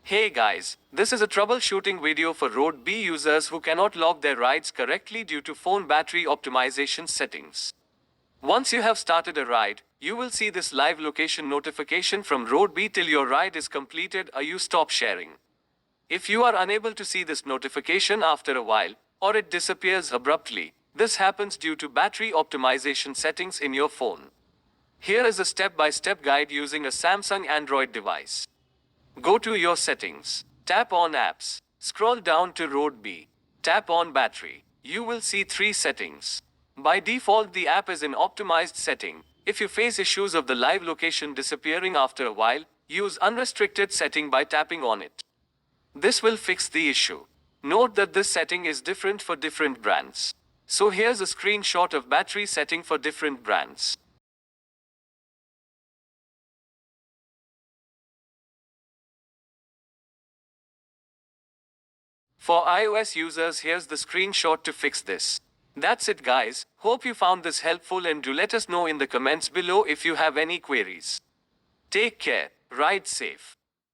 Hey guys, this is a troubleshooting video for Road B users who cannot log their rides correctly due to phone battery optimization settings. Once you have started a ride, you will see this live location notification from Road B till your ride is completed or you stop sharing. If you are unable to see this notification after a while, or it disappears abruptly, this happens due to battery optimization settings in your phone. Here is a step-by-step guide using a Samsung Android device. Go to your settings. Tap on apps. Scroll down to Road B. Tap on battery. You will see three settings. By default, the app is in optimized setting. If you face issues of the live location disappearing after a while, use unrestricted setting by tapping on it. This will fix the issue. Note that this setting is different for different brands. So here's a screenshot of battery setting for different brands. For iOS users, here's the screenshot to fix this. That's it guys, hope you found this helpful and do let us know in the comments below if you have any queries. Take care, ride safe.